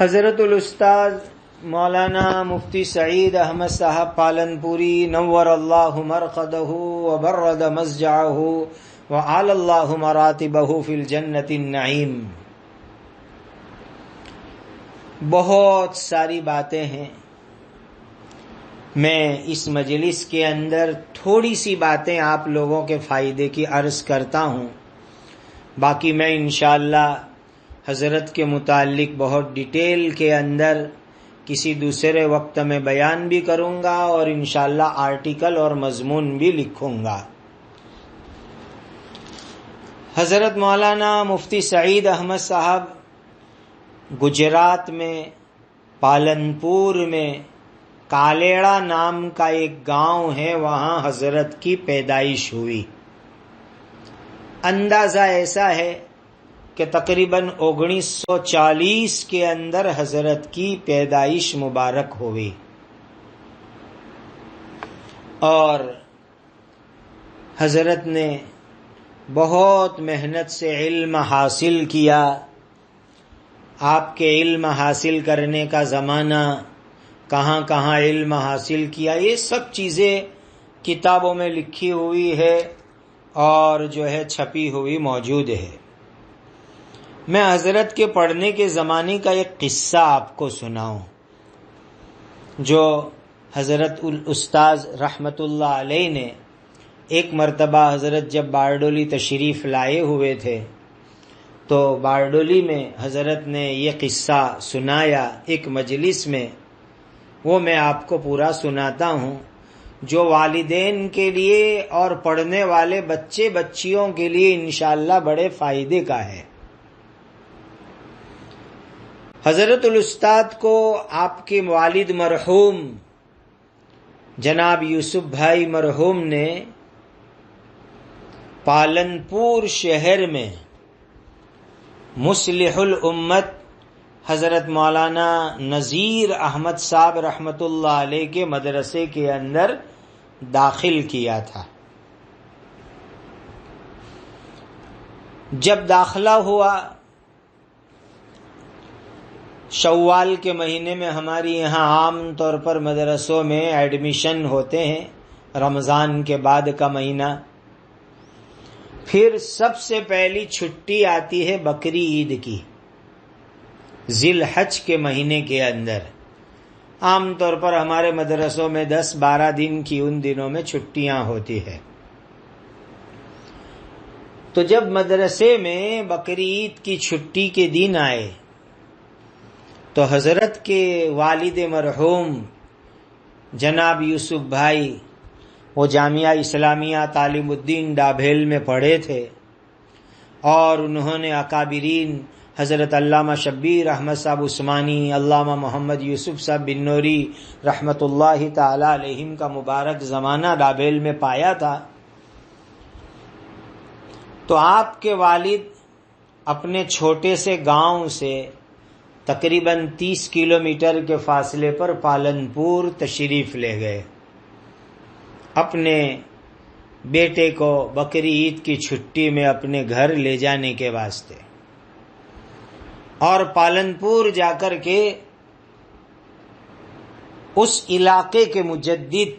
حضرت الاستاذ مولانا مفتی سعید احمد صاحب پالنپوری نور اللہ مرقدہ وبرد مضجعہ وعلی اللہ مراتبہ فی الجنۃ النعیم. بہت ساری باتیں ہیں. میں اس مجلس کے اندر تھوڑی سی باتیں آپ لوگوں کے فائدے کی عرض کرتا ہوں. باقی میں انشاءاللہ حضرت کے متعلق بہت ڈیٹیل کے اندر کسی دوسرے وقت میں بیان بھی کروں گا اور انشاءاللہ آرٹیکل اور مضمون بھی لکھوں گا. حضرت مولانا مفتی سعید احمد صاحب گجرات میں پالنپور میں کالیڑا نام کا ایک گاؤں ہے، وہاں حضرت کی پیدائش ہوئی. اندازہ ایسا ہے کہ تقریباً 1940 کے اندر حضرت کی پیدائش مبارک ہوئی اور حضرت نے بہت محنت سے علم حاصل کیا. آپ کے علم حاصل کرنے کا زمانہ، کہاں کہاں علم حاصل کیا، یہ سب چیزیں کتابوں میں لکھی ہوئی ہے اور جو ہے چھپی ہوئی موجود ہے. میں حضرت کے پڑھنے کے زمانے کا ایک قصہ آپ کو سناؤں جو حضرت الاستاذ رحمت اللہ علیہ نے ایک مرتبہ حضرت جب بارڈولی تشریف لائے ہوئے تھے تو بارڈولی میں حضرت نے یہ قصہ سنایا ایک مجلس میں. وہ میں آپ کو پورا سناتا ہوں جو والدین کے لیے اور پڑھنے والے بچے بچیوں کے لیے انشاءاللہ بڑے فائدے کا ہے. حضرت الاستاد کو آپ کے والد مرحوم جناب یوسف بھائی مرحوم نے پالنپور شہر میں مصلح الامت حضرت مولانا نذیر احمد صاحب رحمت اللہ علیہ کے مدرسے کے اندر داخل کیا تھا. جب داخلہ ہوا، شوال کے مہینے میں ہماری یہاں عام طور پر مدرسوں میں ایڈمیشن ہوتے ہیں، رمضان کے بعد کا مہینہ. پھر سب سے پہلی چھٹی آتی ہے بقری عید کی، ذی الحج کے مہینے کے اندر. عام طور پر ہمارے مدرسوں میں 10-12 دن کی ان دنوں میں چھٹیاں ہوتی ہے. تو جب مدرسے میں بقری عید کی چھٹی کے دن آئے تو حضرت کے والد مرحوم جناب یوسف بھائی وہ جامعہ اسلامیہ تعلیم الدین ڈابھیل میں پڑھے تھے اور انہوں نے اکابرین حضرت علامہ شبیر احمد صاحب عثمانی، علامہ محمد یوسف صاحب بنوری رحمت اللہ تعالی علیہم کا مبارک زمانہ ڈابھیل میں پایا تھا. تو آپ کے والد اپنے چھوٹے سے گاؤں سے تقریباً 30 کلومیٹر کے فاصلے پر پالنپور تشریف لے گئے اپنے بیٹے کو بقری عید کی چھٹی میں اپنے گھر لے جانے کے واسطے. اور پالنپور جا کر کے اس علاقے کے مجدد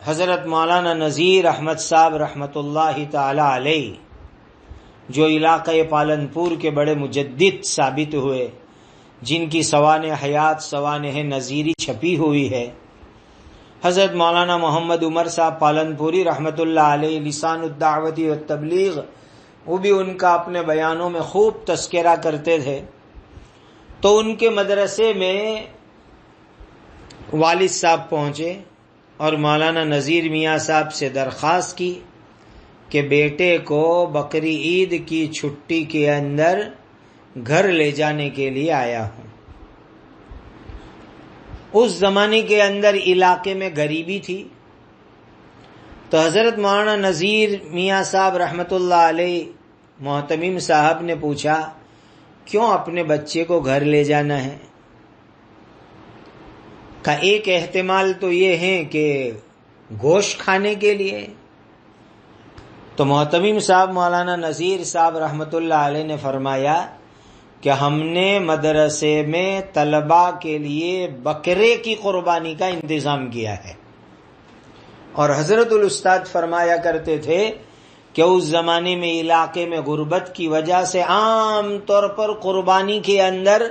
حضرت مولانا نذیر احمد صاحب رحمت اللہ تعالی علیہ جو علاقہ پالنپور کے بڑے مجدد ثابت ہوئے، جن کی سوانح حیات سوانح نذیری چھپی ہوئی ہے، حضرت مولانا محمد عمر صاحب پالنپوری رحمت اللہ علیہ لسان الدعوت والتبلیغ، وہ بھی ان کا اپنے بیانوں میں خوب تذکرہ کرتے تھے. تو ان کے مدرسے میں والد صاحب پہنچے اور مولانا نذیر میاں صاحب سے درخواست کی کہ بیٹے کو بقری عید کی چھٹی کے اندر گھر لے جانے کے لیے آیا ہوں. اس زمانے کے اندر علاقے میں غریبی تھی تو حضرت مولانا نذیر میاں صاحب رحمت اللہ علیہ محتمم صاحب نے پوچھا کیوں اپنے بچے کو گھر لے جانا ہے؟ کا ایک احتمال تو یہ ہے کہ گوشت کھانے کے لیے. تو محتمم صاحب مولانا نذیر صاحب رحمت اللہ علیہ نے فرمایا کہ ہم نے مدرسے میں طلباء کے لیے بکرے کی قربانی کا انتظام کیا ہے. اور حضرت الاستاد فرمایا کرتے تھے کہ اس زمانے میں علاقے میں غربت کی وجہ سے عام طور پر قربانی کے اندر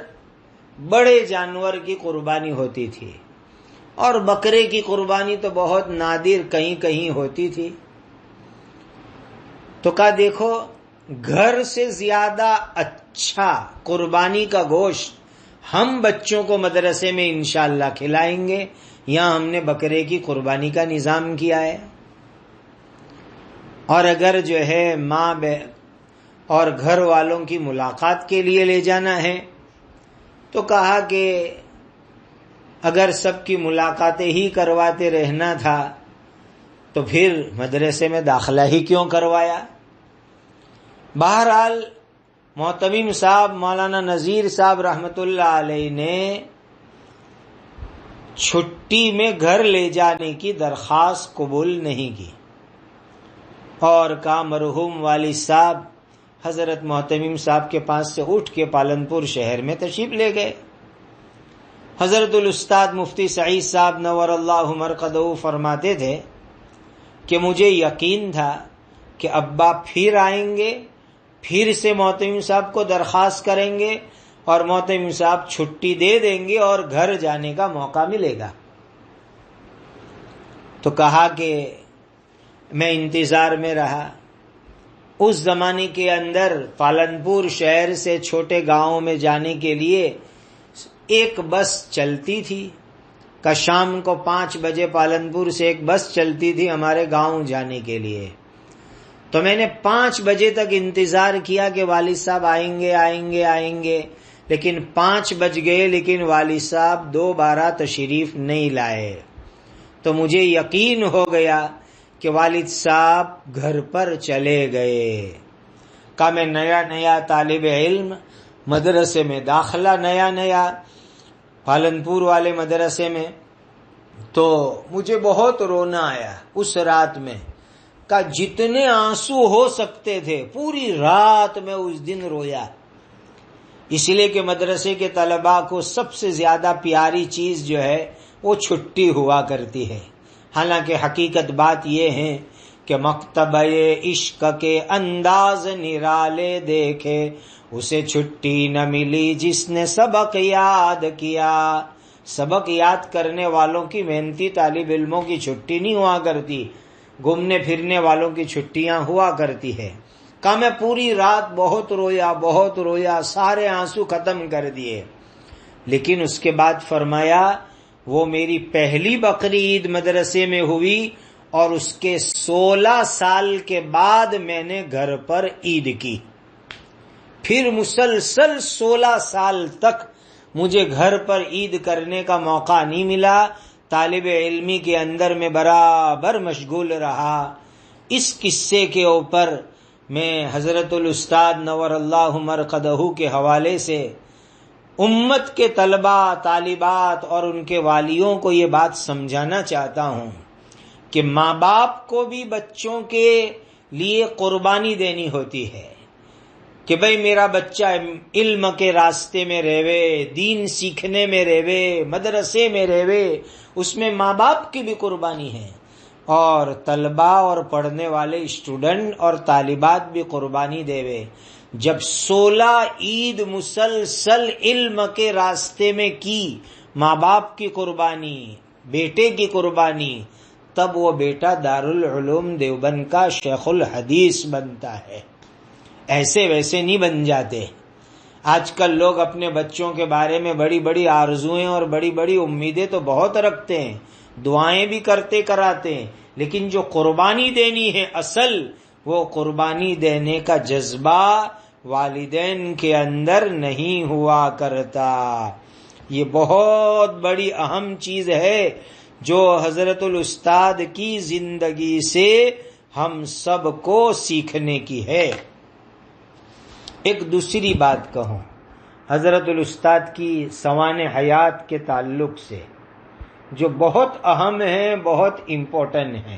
بڑے جانور کی قربانی ہوتی تھی اور بکرے کی قربانی تو بہت نادر کہیں کہیں ہوتی تھی. تو کہا دیکھو گھر سے زیادہ اچھا قربانی کا گوشت ہم بچوں کو مدرسے میں انشاءاللہ کھلائیں گے. یہاں ہم نے بکرے کی قربانی کا نظام کیا ہے. اور اگر جو ہے ماں اور گھر والوں کی ملاقات کے لیے لے جانا ہے تو کہا کہ اگر سب کی ملاقاتیں ہی کرواتے رہنا تھا تو پھر مدرسے میں داخلہ ہی کیوں کروایا. بہرحال محتمم صاحب مولانا نذیر صاحب رحمت اللہ علیہ نے چھٹی میں گھر لے جانے کی درخواست قبول نہیں کی اور کہا مرحوم والد صاحب حضرت محتمم صاحب کے پاس سے اٹھ کے پالنپور شہر میں تشریف لے گئے. حضرت الاستاد مفتی سعید صاحب نور اللہ مرقدہ فرماتے تھے کہ مجھے یقین تھا کہ ابا پھر آئیں گے, پھر سے محتمم صاحب کو درخواست کریں گے اور محتمم صاحب چھٹی دے دیں گے اور گھر جانے کا موقع ملے گا. تو کہا کہ میں انتظار میں رہا. اس زمانے کے اندر پالنپور شہر سے چھوٹے گاؤں میں جانے کے لیے ایک بس چلتی تھی کہ شام کو 5 بجے پالنپور سے ایک بس چلتی تھی ہمارے گاؤں جانے کے لیے. تو میں نے 5 بجے تک انتظار کیا کہ والد صاحب آئیں گے آئیں گے آئیں گے, لیکن 5 بج گئے لیکن والد صاحب دوبارہ تشریف نہیں لائے. تو مجھے یقین ہو گیا کہ والد صاحب گھر پر چلے گئے. کہ میں نیا طالب علم, مدرسے میں داخلہ نیا پالنپور والے مدرسے میں, تو مجھے بہت رونا آیا اس رات میں. کہ جتنے آنسو ہو سکتے تھے پوری رات میں اس دن رویا, اس لیے کہ مدرسے کے طلباء کو سب سے زیادہ پیاری چیز جو ہے وہ چھٹی ہوا کرتی ہے. حالانکہ حقیقت بات یہ ہے کہ مکتبہ عشق کے انداز نرالے دیکھے اسے چھٹی نہ ملی جس نے سبق یاد کیا. سبق یاد کرنے والوں کی محنتی طالب علموں کی چھٹی نہیں ہوا کرتی, گھومنے پھرنے والوں کی چھٹیاں ہوا کرتی ہے. کہ میں پوری رات بہت رویا, سارے آنسو ختم کر دیے. لیکن اس کے بعد فرمایا وہ میری پہلی بقری عید مدرسے میں ہوئی اور اس کے 16 سال کے بعد میں نے گھر پر عید کی. پھر مسلسل 16 سال تک مجھے گھر پر عید کرنے کا موقع نہیں ملا. طالب علمی کے اندر میں برابر مشغول رہا. اس قصے کے اوپر میں حضرت الاستاد نور اللہ مرقدہ کے حوالے سے امت کے طلباء طالبات اور ان کے والیوں کو یہ بات سمجھانا چاہتا ہوں کہ ماں باپ کو بھی بچوں کے لیے قربانی دینی ہوتی ہے کہ بھئی میرا بچہ علم کے راستے میں رہے, دین سیکھنے میں رہے, مدرسے میں رہے, اس میں ماں باپ کی بھی قربانی ہے اور طلباء اور پڑھنے والے اسٹوڈنٹ اور طالبات بھی قربانی دے. جب 16 عید مسلسل علم کے راستے میں کی, ماں باپ کی قربانی, بیٹے کی قربانی, تب وہ بیٹا دارالعلوم دیوبند کا شیخ الحدیث بنتا ہے. ایسے ویسے نہیں بن جاتے. آج کل لوگ اپنے بچوں کے بارے میں بڑی بڑی آرزویں اور بڑی بڑی امیدیں تو بہت رکھتے ہیں, دعائیں بھی کرتے کراتے ہیں, لیکن جو قربانی دینی ہے اصل, وہ قربانی دینے کا جذبہ والدین کے اندر نہیں ہوا کرتا. یہ بہت بڑی اہم چیز ہے جو حضرت الاستاد کی زندگی سے ہم سب کو سیکھنے کی ہے. ایک دوسری بات کہوں حضرت الاستاد کی سوانح حیات کے تعلق سے جو بہت اہم ہے, بہت امپورٹنٹ ہے.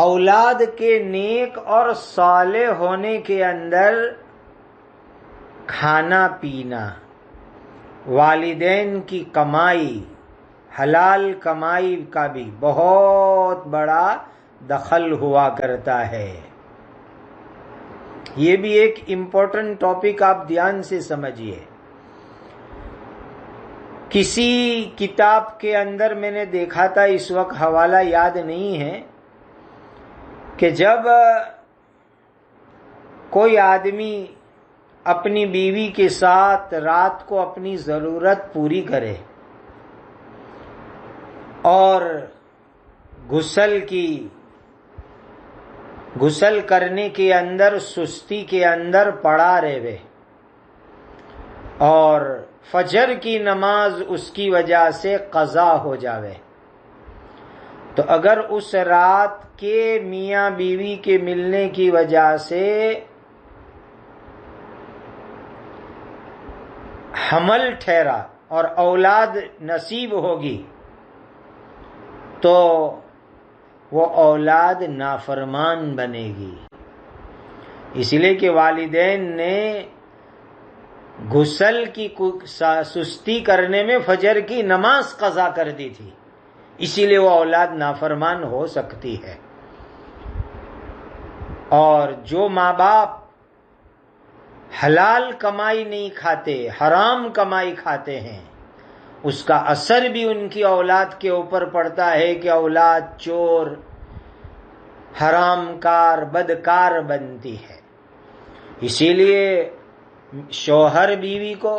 اولاد کے نیک اور صالح ہونے کے اندر کھانا پینا، والدین کی کمائی، حلال کمائی کا بھی بہت بڑا دخل ہوا کرتا ہے۔ یہ بھی ایک امپورٹنٹ ٹاپک آپ دھیان سے سمجھیے۔ کسی کتاب کے اندر میں نے دیکھا تھا، اس وقت حوالہ یاد نہیں ہے، کہ جب کوئی آدمی اپنی بیوی کے ساتھ رات کو اپنی ضرورت پوری کرے اور غسل کرنے کے اندر سستی کے اندر پڑا رہے اور فجر کی نماز اس کی وجہ سے قضا ہو جاوے، تو اگر اس رات کے میاں بیوی کے ملنے کی وجہ سے حمل ٹھہرا اور اولاد نصیب ہوگی تو وہ اولاد نافرمان بنے گی، اس لیے کہ والدین نے غسل کی سستی کرنے میں فجر کی نماز قضا کر دی تھی، اسی لیے وہ اولاد نافرمان ہو سکتی ہے۔ اور جو ماں باپ حلال کمائی نہیں کھاتے، حرام کمائی کھاتے ہیں، اس کا اثر بھی ان کی اولاد کے اوپر پڑتا ہے کہ اولاد چور، حرام کار، بدکار بنتی ہے۔ اسی لیے شوہر بیوی کو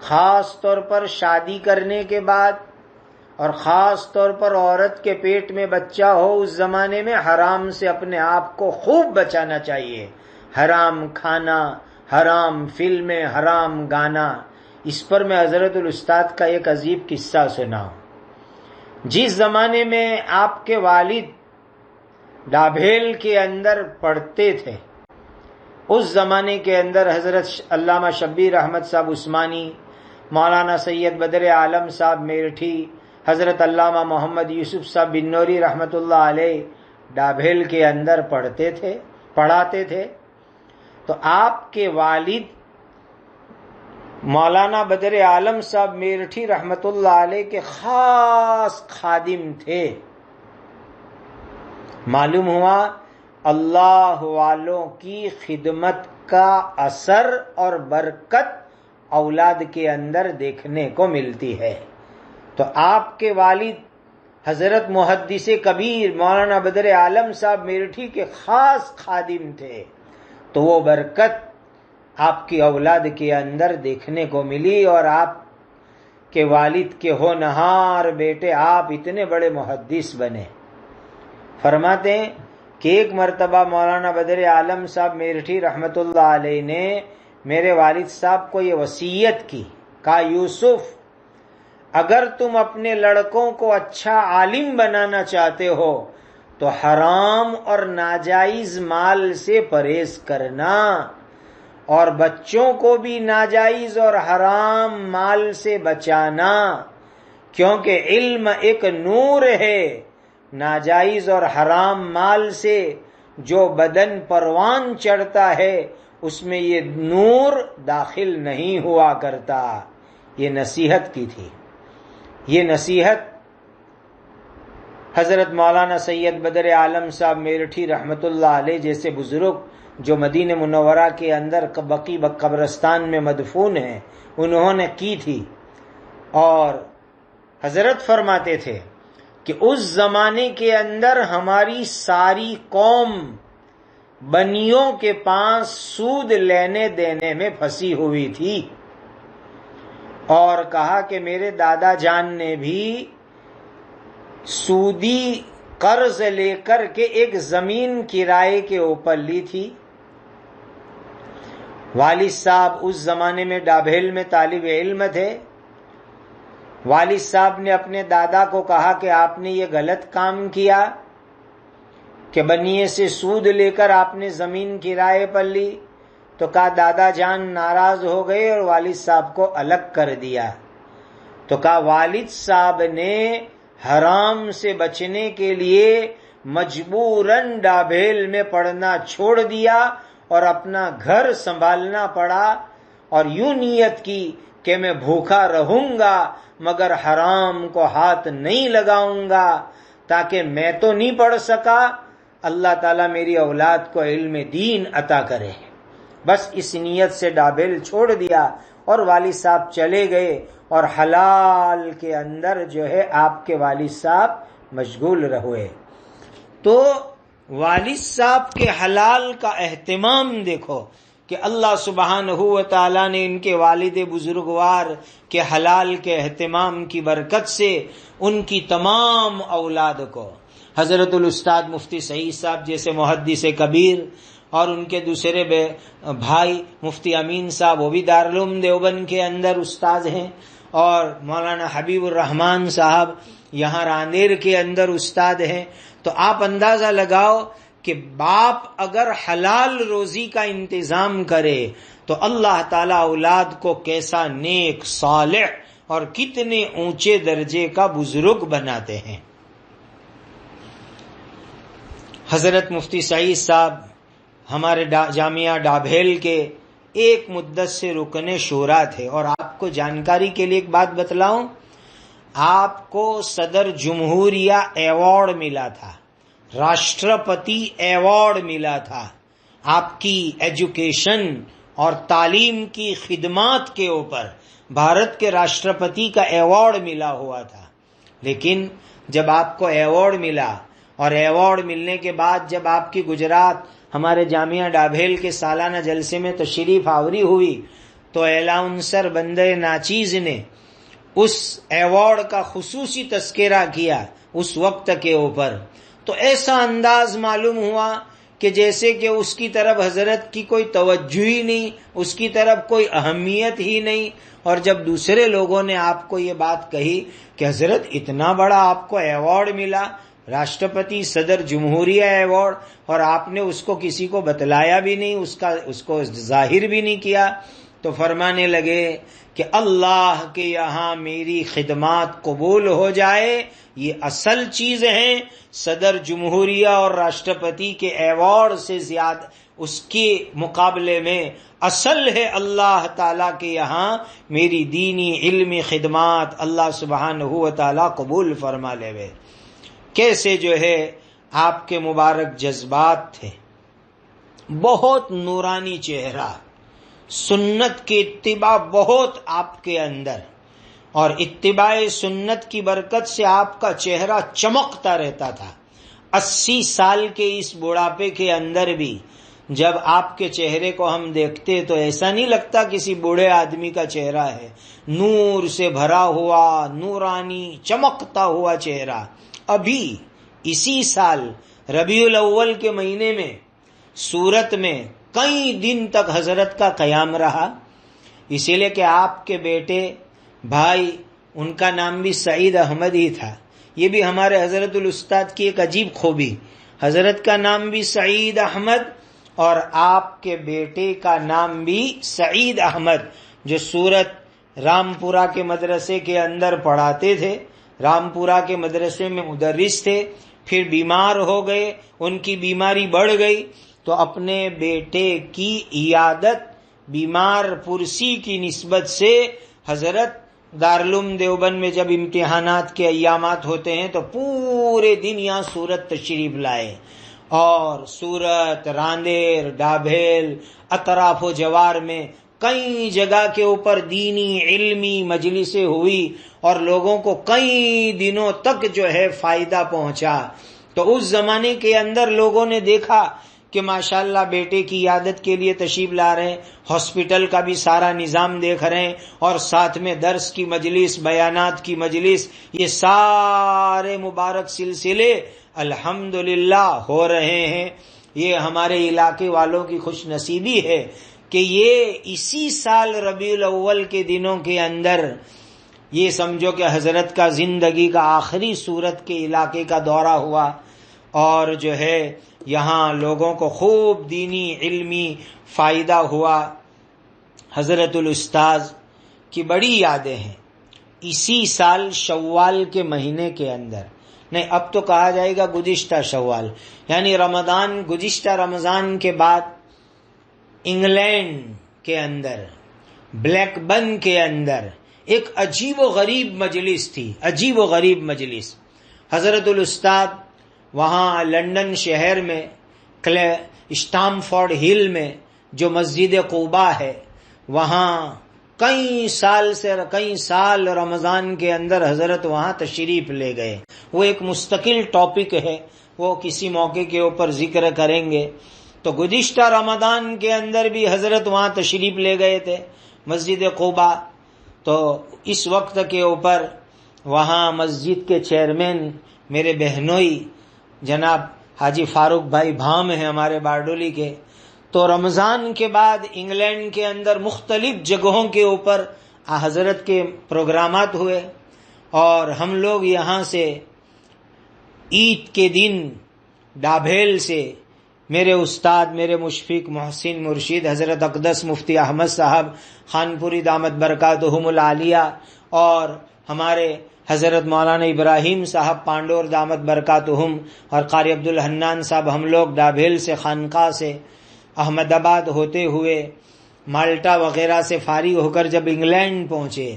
خاص طور پر شادی کرنے کے بعد اور خاص طور پر عورت کے پیٹ میں بچہ ہو اس زمانے میں حرام سے اپنے آپ کو خوب بچانا چاہیے۔ حرام کھانا، حرام فلمیں، حرام گانا۔ اس پر میں حضرت الاستاد کا ایک عجیب قصہ سناؤں۔ جس زمانے میں آپ کے والد ڈابھیل کے اندر پڑھتے تھے، اس زمانے کے اندر حضرت علامہ شبیر احمد صاحب عثمانی، مولانا سید بدر عالم صاحب میرٹھی، حضرت علامہ محمد یوسف صاحب بنوری رحمۃ اللہ علیہ ڈابھیل کے اندر پڑھاتے تھے۔ تو آپ کے والد مولانا بدر عالم صاحب میرٹھی رحمۃ اللہ علیہ کے خاص خادم تھے۔ معلوم ہوا اللہ والوں کی خدمت کا اثر اور برکت اولاد کے اندر دیکھنے کو ملتی ہے۔ تو آپ کے والد حضرت محدث کبیر مولانا بدر عالم صاحب میرٹھی کے خاص خادم تھے، تو وہ برکت آپ کی اولاد کے اندر دیکھنے کو ملی، اور آپ کے والد کے ہونہار بیٹے آپ اتنے بڑے محدث بنے۔ فرماتے ہیں کہ ایک مرتبہ مولانا بدر عالم صاحب میرٹھی رحمۃ اللہ علیہ نے میرے والد صاحب کو یہ وصیت کی، کہا یوسف، اگر تم اپنے لڑکوں کو اچھا عالم بنانا چاہتے ہو تو حرام اور ناجائز مال سے پرہیز کرنا، اور بچوں کو بھی ناجائز اور حرام مال سے بچانا، کیونکہ علم ایک نور ہے، ناجائز اور حرام مال سے جو بدن پروان چڑھتا ہے اس میں یہ نور داخل نہیں ہوا کرتا۔ یہ نصیحت کی تھی۔ یہ نصیحت حضرت مولانا سید بدر عالم صاحب میرٹھی رحمۃ اللہ علیہ جیسے بزرگ جو مدینہ منورہ کے اندر بقیع قبرستان میں مدفون ہیں، انہوں نے کی تھی۔ اور حضرت فرماتے تھے کہ اس زمانے کے اندر ہماری ساری قوم بنیوں کے پاس سود لینے دینے میں پھنسی ہوئی تھی، اور کہا کہ میرے دادا جان نے بھی سودی قرض لے کر کے ایک زمین کرائے کے اوپر لی تھی۔ والد صاحب اس زمانے میں ڈابھیل میں طالب علم تھے۔ والد صاحب نے اپنے دادا کو کہا کہ آپ نے یہ غلط کام کیا کہ بنیے سے سود لے کر آپ نے زمین کرائے پر لی، تو کہا دادا جان ناراض ہو گئے اور والد صاحب کو الگ کر دیا۔ تو کہا والد صاحب نے حرام سے بچنے کے لیے مجبوراً ڈابھیل میں پڑھنا چھوڑ دیا اور اپنا گھر سنبھالنا پڑا، اور یوں نیت کی کہ میں بھوکا رہوں گا مگر حرام کو ہاتھ نہیں لگاؤں گا تاکہ میں تو نہیں پڑھ سکا، اللہ تعالیٰ میری اولاد کو علم دین عطا کرے۔ بس اس نیت سے ڈابیل چھوڑ دیا اور والد صاحب چلے گئے، اور حلال کے اندر جو ہے آپ کے والد صاحب مشغول رہے۔ تو والد صاحب کے حلال کا اہتمام دیکھو کہ اللہ سبحانہ و تعالیٰ نے ان کے والد بزرگوار کے حلال کے اہتمام کی برکت سے ان کی تمام اولاد کو، حضرت الاستاذ مفتی سعید صاحب جیسے محدث کبیر، اور ان کے دوسرے بھائی مفتی امین صاحب، وہ بھی دارالعلوم دیوبند کے اندر استاذ ہیں، اور مولانا حبیب الرحمان صاحب یہاں راندیر کے اندر استاد ہیں۔ تو آپ اندازہ لگاؤ کہ باپ اگر حلال روزی کا انتظام کرے تو اللہ تعالیٰ اولاد کو کیسا نیک، صالح اور کتنے اونچے درجے کا بزرگ بناتے ہیں۔ حضرت مفتی سعید صاحب ہمارے جامعہ ڈابھیل کے ایک مدت سے رکن شورا تھے، اور آپ کو جانکاری کے لیے ایک بات بتلاؤں، آپ کو صدر جمہوریہ ایوارڈ ملا تھا، راشٹرپتی ایوارڈ ملا تھا، آپ کی ایجوکیشن اور تعلیم کی خدمات کے اوپر بھارت کے راشٹرپتی کا ایوارڈ ملا ہوا تھا۔ لیکن جب آپ کو ایوارڈ ملا، اور ایوارڈ ملنے کے بعد جب آپ کی گجرات ہمارے جامعہ ڈابھیل کے سالانہ جلسے میں تشریف آوری ہوئی، تو الاؤنسر بندے ناچیز نے اس ایوارڈ کا خصوصی تذکرہ کیا اس وقت کے اوپر، تو ایسا انداز معلوم ہوا کہ جیسے کہ اس کی طرف حضرت کی کوئی توجہ ہی نہیں، اس کی طرف کوئی اہمیت ہی نہیں۔ اور جب دوسرے لوگوں نے آپ کو یہ بات کہی کہ حضرت اتنا بڑا آپ کو ایوارڈ ملا، راشٹرپتی صدر جمہوریہ ایوارڈ، اور آپ نے اس کو کسی کو بتلایا بھی نہیں، اس کو ظاہر بھی نہیں کیا، تو فرمانے لگے کہ اللہ کے یہاں میری خدمات قبول ہو جائے یہ اصل چیز ہے، صدر جمہوریہ اور راشٹرپتی کے ایوارڈ سے زیادہ اس کے مقابلے میں اصل ہے اللہ تعالیٰ کے یہاں میری دینی علمی خدمات اللہ سبحانہ و تعالیٰ قبول فرما لے وے۔ کیسے جو ہے آپ کے مبارک جذبات تھے، بہت نورانی چہرہ، سنت کی اتباع بہت آپ کے اندر، اور اتباع سنت کی برکت سے آپ کا چہرہ چمکتا رہتا تھا۔ 80 سال کے اس بڑھاپے کے اندر بھی جب آپ کے چہرے کو ہم دیکھتے تو ایسا نہیں لگتا کسی بوڑھے آدمی کا چہرہ ہے، نور سے بھرا ہوا، نورانی چمکتا ہوا چہرہ۔ ابھی اسی سال ربیع الاول کے مہینے میں سورت میں کئی دن تک حضرت کا قیام رہا، اسی لیے کہ آپ کے بیٹے بھائی، ان کا نام بھی سعید احمد ہی تھا۔ یہ بھی ہمارے حضرت الاستاد کی ایک عجیب خوبی، حضرت کا نام بھی سعید احمد اور آپ کے بیٹے کا نام بھی سعید احمد، جو سورت رامپورہ کے مدرسے کے اندر پڑھاتے تھے، رامپورہ کے مدرسے میں مدرس تھے، پھر بیمار ہو گئے، ان کی بیماری بڑھ گئی، تو اپنے بیٹے کی عیادت بیمار پرسی کی نسبت سے حضرت دارالعلوم دیوبند میں جب امتحانات کے ایامات ہوتے ہیں تو پورے دن یہاں سورت تشریف لائے، اور سورت، راندیر، ڈابھیل، اطراف و جوار میں کئی جگہ کے اوپر دینی علمی مجلسیں ہوئی، اور لوگوں کو کئی دنوں تک جو ہے فائدہ پہنچا۔ تو اس زمانے کے اندر لوگوں نے دیکھا کہ ماشاءاللہ بیٹے کی عیادت کے لیے تشریف لا رہے ہیں، ہاسپٹل کا بھی سارا نظام دیکھ رہے ہیں، اور ساتھ میں درس کی مجلس، بیانات کی مجلس، یہ سارے مبارک سلسلے الحمدللہ ہو رہے ہیں۔ یہ ہمارے علاقے والوں کی خوش نصیبی ہے کہ یہ اسی سال ربیع الاول کے دنوں کے اندر یہ سمجھو کہ حضرت کا زندگی کا آخری سورت کے علاقے کا دورہ ہوا، اور جو ہے یہاں لوگوں کو خوب دینی علمی فائدہ ہوا۔ حضرت الاستاذ کی بڑی یادیں ہیں۔ اسی سال شوال کے مہینے کے اندر، نہیں اب تو کہا جائے گا گزشتہ شوال، یعنی رمضان، گزشتہ رمضان کے بعد انگلینڈ کے اندر بلیک بن کے اندر ایک عجیب و غریب مجلس تھی، عجیب و غریب مجلس. حضرت الاستاد وہاں لندن شہر میں اسٹامفورڈ ہل میں جو مسجد قباء ہے، وہاں کئی سال رمضان کے اندر حضرت وہاں تشریف لے گئے. وہ ایک مستقل ٹاپک ہے، وہ کسی موقع کے اوپر ذکر کریں گے. تو گزشتہ رمضان کے اندر بھی حضرت وہاں تشریف لے گئے تھے مسجد قباء. تو اس وقت کے اوپر وہاں مسجد کے چیئرمین میرے بہنوئی جناب حاجی فاروق بھائی بھام ہیں ہمارے باردولی کے. تو رمضان کے بعد انگلینڈ کے اندر مختلف جگہوں کے اوپر حضرت کے پروگرامات ہوئے، اور ہم لوگ یہاں سے عید کے دن ڈابھیل سے میرے استاد، میرے مشفق محسن مرشد حضرت اقدس مفتی احمد صاحب خانپوری دامت برکاتہم العالیہ، اور ہمارے حضرت مولانا ابراہیم صاحب پانڈور دامت برکاتہم، اور قاری عبدالحنان صاحب، ہم لوگ ڈابھیل سے خانقاہ سے احمد آباد ہوتے ہوئے مالٹا وغیرہ سے فارغ ہو کر جب انگلینڈ پہنچے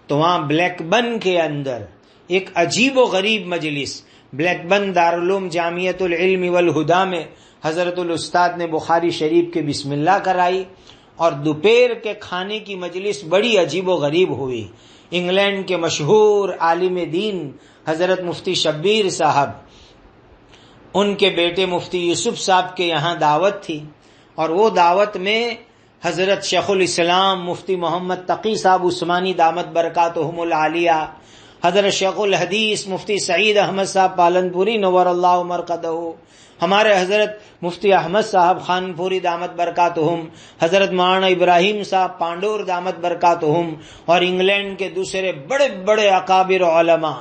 تو وہاں بلیک بن کے اندر ایک عجیب و غریب مجلس، بلیک بن دارالعلوم جامعۃ العلم والہدیٰ میں حضرت الاستاد نے بخاری شریف کے بسم اللہ کرائی، اور دوپہر کے کھانے کی مجلس بڑی عجیب و غریب ہوئی. انگلینڈ کے مشہور عالم دین حضرت مفتی شبیر صاحب، ان کے بیٹے مفتی یوسف صاحب کے یہاں دعوت تھی، اور وہ دعوت میں حضرت شیخ الاسلام مفتی محمد تقی صاحب عثمانی دامت برکاتہم العالیہ، حضرت شیخ الحدیث مفتی سعید احمد صاحب پالنپوری نور اللہ مرقدہ، ہمارے حضرت مفتی احمد صاحب خانپوری دامت برکاتہم، حضرت مولانا ابراہیم صاحب پانڈور دامت برکاتہم، اور انگلینڈ کے دوسرے بڑے بڑے اکابر علماء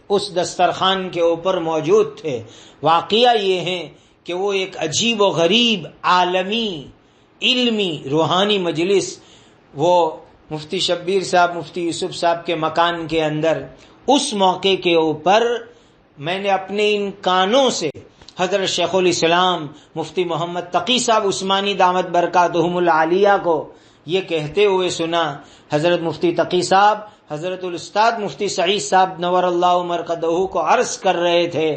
اس دسترخوان کے اوپر موجود تھے. واقعہ یہ ہے کہ وہ ایک عجیب و غریب عالمی علمی روحانی مجلس وہ مفتی شبیر صاحب مفتی یوسف صاحب کے مکان کے اندر، اس موقع کے اوپر میں نے اپنے ان کانوں سے حضرت شیخ الاسلام مفتی محمد تقی صاحب عثمانی دامت برکاتہم العالیہ کو یہ کہتے ہوئے سنا. حضرت مفتی تقی صاحب حضرت الاستاد مفتی سعید صاحب نور اللہ مرقدہ کو عرض کر رہے تھے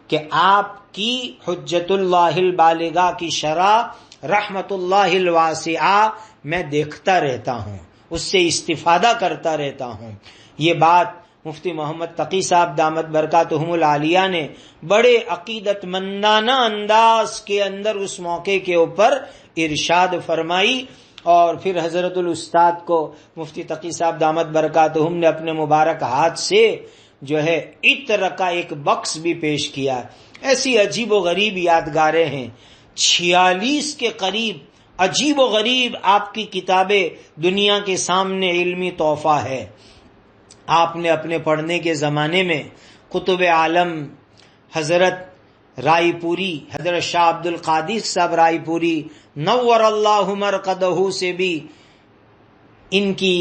کہ آپ کی حجت اللہ البالغہ کی شرح رحمت اللہ الواسعہ میں دیکھتا رہتا ہوں، اس سے استفادہ کرتا رہتا ہوں. یہ بات مفتی محمد تقی صاحب دامت برکاتہم العالیہ نے بڑے عقیدت مندانہ انداز کے اندر اس موقع کے اوپر ارشاد فرمائی، اور پھر حضرت الاستاد کو مفتی تقی صاحب دامت برکاتہم نے اپنے مبارک ہاتھ سے جو ہے عطر کا ایک بکس بھی پیش کیا. ایسی عجیب و غریب یادگاریں ہیں. 46 کے قریب عجیب و غریب آپ کی کتابیں دنیا کے سامنے علمی تحفہ ہے. آپ نے اپنے پڑھنے کے زمانے میں قطب عالم حضرت رائے پوری حضرت شاہ عبد القادر صاحب رائے پوری نور اللہ مرقدہ سے بھی، ان کی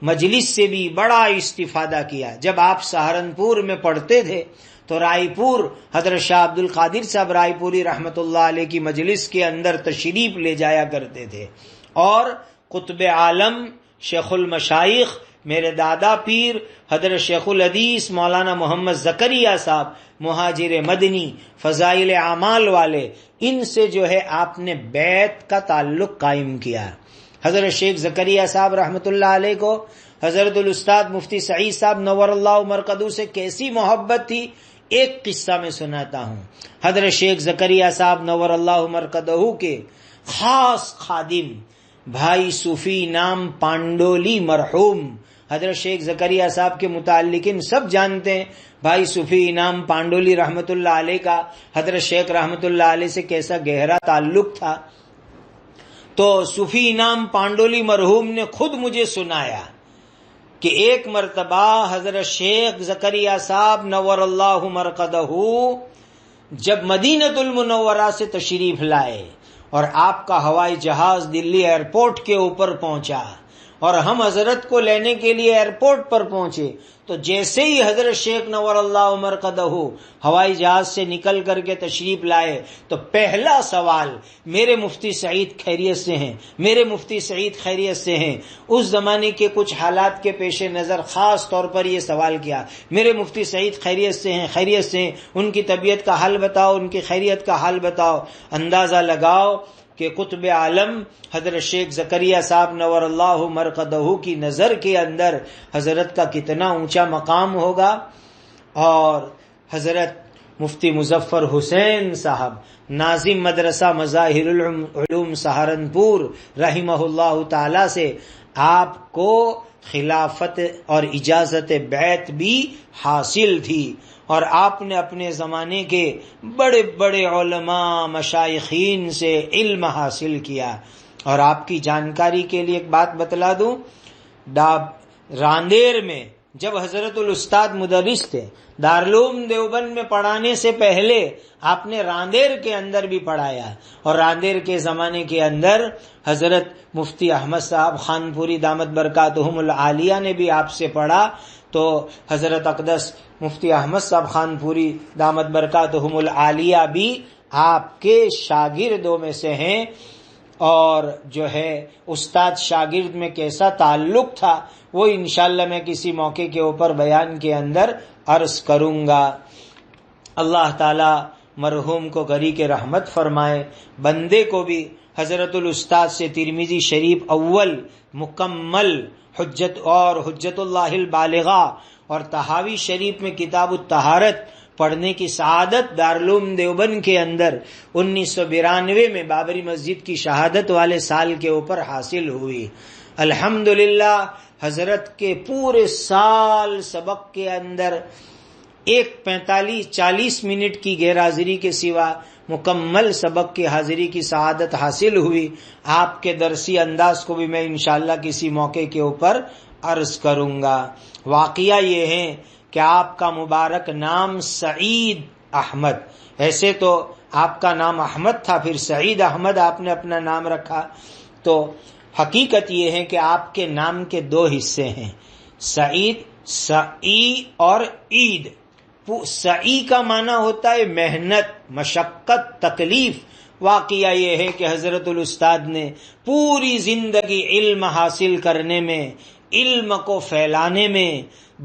مجلس سے بھی بڑا استفادہ کیا. جب آپ سہارنپور میں پڑھتے تھے تو رائے پور حضرت شاہ عبد القادر صاحب رائے پوری رحمت اللہ علیہ کی مجلس کے اندر تشریف لے جایا کرتے تھے، اور قطب عالم شیخ المشائخ میرے دادا پیر حضرت شیخ الحدیث مولانا محمد زکریا صاحب مہاجر مدنی فضائل اعمال والے، ان سے جو ہے آپ نے بیعت کا تعلق قائم کیا. حضرت شیخ زکریا صاحب رحمت اللہ علیہ کو حضرت الاستاد مفتی سعید صاحب نور اللہ مرقدہ سے کیسی محبت تھی، ایک قصہ میں سناتا ہوں. حضرت شیخ زکریا صاحب نور اللہ مرقدہ کے خاص خادم بھائی صوفی نام پانڈولی مرحوم، حضرت شیخ زکریا صاحب کے متعلقین سب جانتے ہیں. بھائی صوفی انعام پانڈولی رحمت اللہ علیہ کا حضرت شیخ رحمت اللہ علیہ سے کیسا گہرا تعلق تھا. تو صوفی انعام پانڈولی مرحوم نے خود مجھے سنایا کہ ایک مرتبہ حضرت شیخ زکریا صاحب نور اللہ مرقدہ جب مدینۃ المنورہ سے تشریف لائے اور آپ کا ہوائی جہاز دلی ایئرپورٹ کے اوپر پہنچا، اور ہم حضرت کو لینے کے لیے ایئرپورٹ پر پہنچے تو جیسے ہی حضرت شیخ نور اللہ مرقدہ ہوائی جہاز سے نکل کر کے تشریف لائے تو پہلا سوال میرے مفتی سعید خیریت سے ہیں، میرے مفتی سعید خیریت سے ہیں۔ اس زمانے کے کچھ حالات کے پیش نظر خاص طور پر یہ سوال کیا، میرے مفتی سعید خیریت سے ہیں، خیریت سے ہیں، ان کی طبیعت کا حال بتاؤ، ان کی خیریت کا حال بتاؤ۔ اندازہ لگاؤ کہ قطب عالم حضرت شیخ زکریا صاحب نور اللہ مرقدہ کی نظر کے اندر حضرت کا کتنا اونچا مقام ہوگا، اور حضرت مفتی مظفر حسین صاحب ناظم مدرسہ مظاہر العلوم سہارنپور رحمہ اللہ تعالی سے آپ کو خلافت اور اجازت بیعت بھی حاصل تھی، اور آپ نے اپنے زمانے کے بڑے بڑے علماء مشائخین سے علم حاصل کیا۔ اور آپ کی جانکاری کے لیے ایک بات بتلا دوں، راندیر میں جب حضرت الاستاد مدرس تھے، دارالعلوم دیوبند میں پڑھانے سے پہلے آپ نے راندیر کے اندر بھی پڑھایا، اور راندیر کے زمانے کے اندر حضرت مفتی احمد صاحب خانپوری دامت برکاتہم العالیہ نے بھی آپ سے پڑھا۔ تو حضرت اقدس مفتی احمد صاحب خانپوری دامت برکاتہم العالیہ بھی آپ کے شاگردوں میں سے ہیں، اور جو ہے استاد شاگرد میں کیسا تعلق تھا وہ انشاءاللہ میں کسی موقع کے اوپر بیان کے اندر عرض کروں گا۔ اللہ تعالی مرحوم کو گھری کے رحمت فرمائے، بندے کو بھی حضرت الاستاد سے ترمذی شریف اول مکمل حجت اللہ البالغہ اور طحاوی شریف میں کتاب الطہارت پڑھنے کی سعادت دارالعلوم دیوبند کے اندر 1992 میں بابری مسجد کی شہادت والے سال کے اوپر حاصل ہوئی۔ الحمدللہ حضرت کے پورے سال سبق کے اندر 45-40 منٹ کی غیر حاضری کے سوا مکمل سبق کی حاضری کی سعادت حاصل ہوئی۔ آپ کے درسی انداز کو بھی میں انشاءاللہ کسی موقع کے اوپر عرض کروں گا۔ واقعہ یہ ہے کہ آپ کا مبارک نام سعید احمد، ایسے تو آپ کا نام احمد تھا، پھر سعید احمد آپ نے اپنا نام رکھا، تو حقیقت یہ ہے کہ آپ کے نام کے 2 حصے ہیں، سعید، سعی اور عید۔ سعی کا معنی ہوتا ہے محنت، مشقت، تکلیف۔ واقعہ یہ ہے کہ حضرت الاستاد نے پوری زندگی علم حاصل کرنے میں، علم کو پھیلانے میں،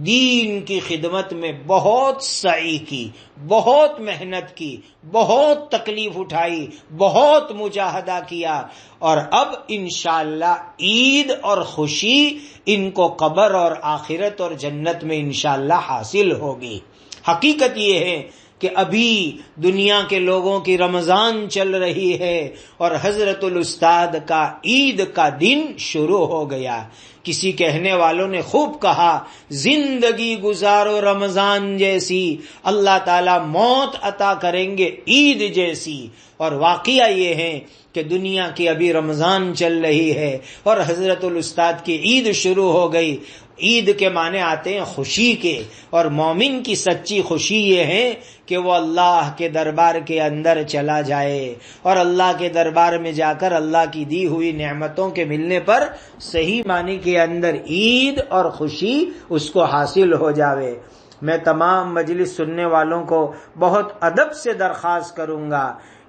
دین کی خدمت میں بہت سعی کی، بہت محنت کی، بہت تکلیف اٹھائی، بہت مجاہدہ کیا، اور اب انشاءاللہ عید اور خوشی ان کو قبر اور آخرت اور جنت میں انشاءاللہ حاصل ہوگی۔ حقیقت یہ ہے کہ ابھی دنیا کے لوگوں کی رمضان چل رہی ہے اور حضرت الاستاد کا عید کا دن شروع ہو گیا۔ کسی کہنے والوں نے خوب کہا، زندگی گزارو رمضان جیسی، اللہ تعالی موت عطا کریں گے عید جیسی۔ اور واقعہ یہ ہے کہ دنیا کی ابھی رمضان چل رہی ہے اور حضرت الاستاد کی عید شروع ہو گئی۔ عید کے معنی آتے ہیں خوشی کے، اور مومن کی سچی خوشی یہ ہے کہ وہ اللہ کے دربار کے اندر چلا جائے اور اللہ کے دربار میں جا کر اللہ کی دی ہوئی نعمتوں کے ملنے پر صحیح معنی کے اندر عید اور خوشی اس کو حاصل ہو جاوے۔ میں تمام مجلس سننے والوں کو بہت ادب سے درخواست کروں گا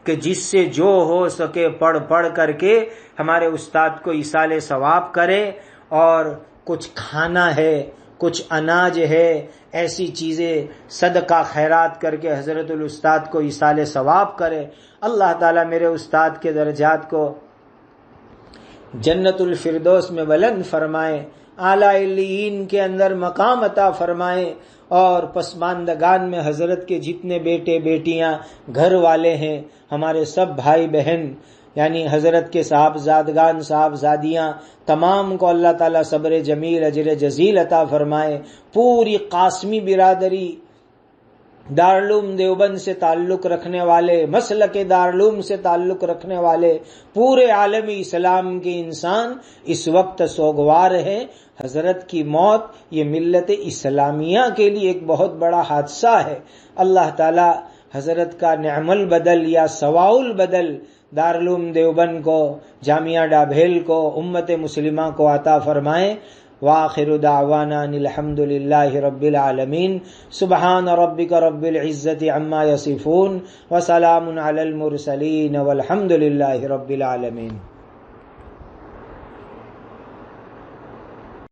کہ جس سے جو ہو سکے پڑھ کر کے ہمارے استاد کو ایصال ثواب کرے، اور کچھ کھانا ہے، کچھ اناج ہے، ایسی چیزیں صدقہ خیرات کر کے حضرت الاستاد کو ایصال ثواب کرے۔ اللہ تعالیٰ میرے استاد کے درجات کو جنت الفردوس میں بلند فرمائے، اعلیٰ علیین کے اندر مقام عطا فرمائے، اور پسماندگان میں حضرت کے جتنے بیٹے بیٹیاں گھر والے ہیں، ہمارے سب بھائی بہن، یعنی حضرت کے صاحبزادگان صاحبزادیاں، تمام کو اللہ تعالیٰ صبر جمیل اجر جزیل عطا فرمائے۔ پوری قاسمی برادری، دارالعلوم دیوبند سے تعلق رکھنے والے، مسلک دارالعلوم سے تعلق رکھنے والے، پورے عالم اسلام کے انسان اس وقت سوگوار ہیں۔ حضرت کی موت یہ ملت اسلامیہ کے لیے ایک بہت بڑا حادثہ ہے۔ اللہ تعالی حضرت کا نعم البدل یا سواء البدل دارالعلوم دیوبند کو، جامعہ ڈابھیل کو، امت مسلمہ کو عطا فرمائے۔ وآخر دعوانا الحمد للہ رب العالمین۔ سبحان ربک رب العزت عما یصفون وسلام علی المرسلین والحمد للہ رب العالمین۔